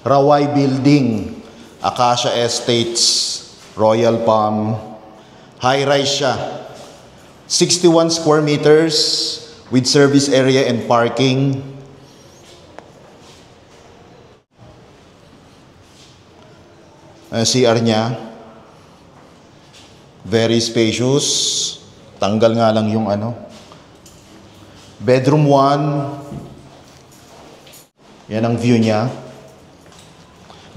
Rawai Building, Acacia Estates, Royal Palm. High-rise siya. 61 square meters with service area and parking. CR niya. Very spacious. Tanggal nga lang yung ano. Bedroom 1. Yan ang view niya.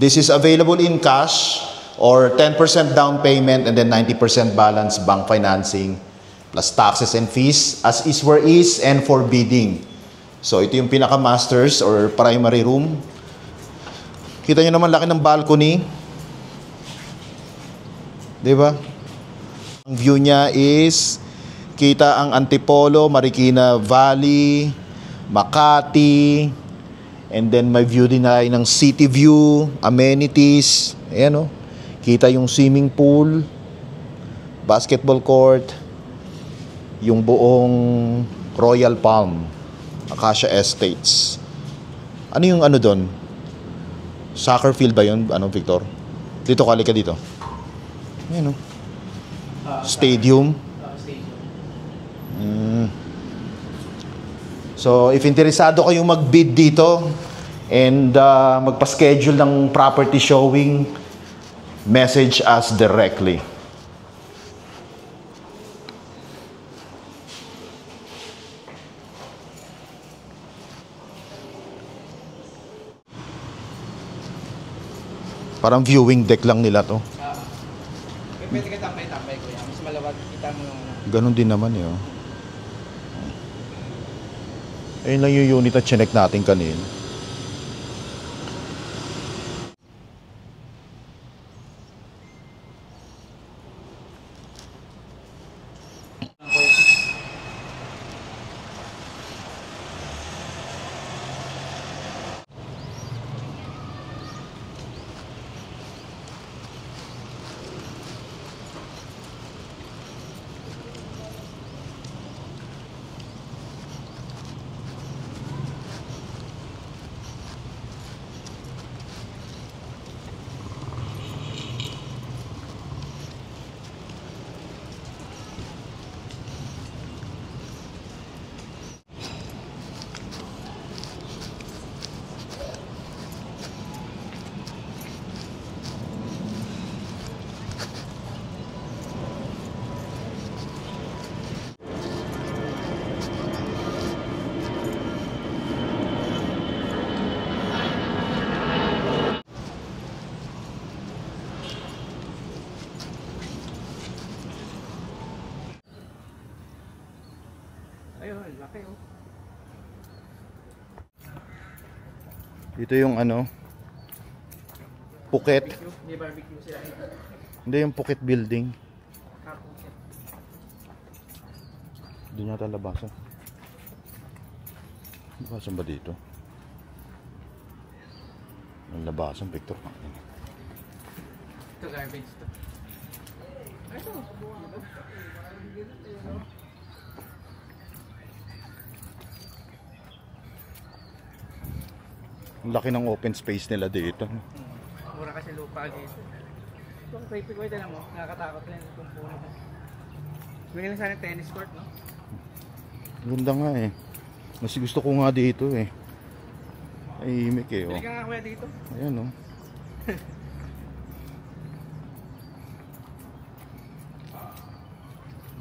This is available in cash or 10% down payment and then 90% balance bank financing plus taxes and fees as is where is and for bidding. So ito yung pinaka-masters or primary room. Kita nyo naman laki ng balcony. Diba? Ang view niya is kita ang Antipolo, Marikina Valley, Makati, and then may view din na ng city view, amenities. Ayan o. Kita yung swimming pool, basketball court, yung buong Royal Palm, Acacia Estates. Ano yung ano doon? Soccer field ba yun? Ano, Victor? Dito, kali ka dito. Ayan o. Stadium. So, if interesado kayong mag-bid dito and magpa-schedule ng property showing, message us directly. Parang viewing deck lang nila to. Pwede ka tambay-tambay, kuya. Mas malawag kita mo yung... Ganon din naman eh. Oh. Ayun lang yung unit na chinek natin kanina. Ayun, laki oh. Dito yung ano, Phuket. May barbecue sila. Hindi, yung Phuket building. Doon yata labasan. Labasan ba dito? Ang labasan, Victor. Ito garbage to. Ito. Ang laki ng open space nila dito. Mura kasi lupa dito. Itong creepy ko, ito lang mo. Nakakatakot lang itong puno mo. Bigyan lang sana tennis court, no? Ganda nga eh. Mas gusto ko nga dito eh. Ay, himik eh. Bili ka nga kuya dito. Ayan oh.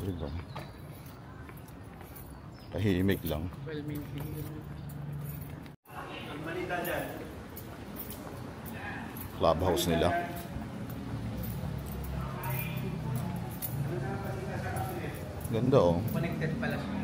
Diba? Tahimik lang. Well maintained. Clubhouse nila. Ganda oh. Connected pala siya.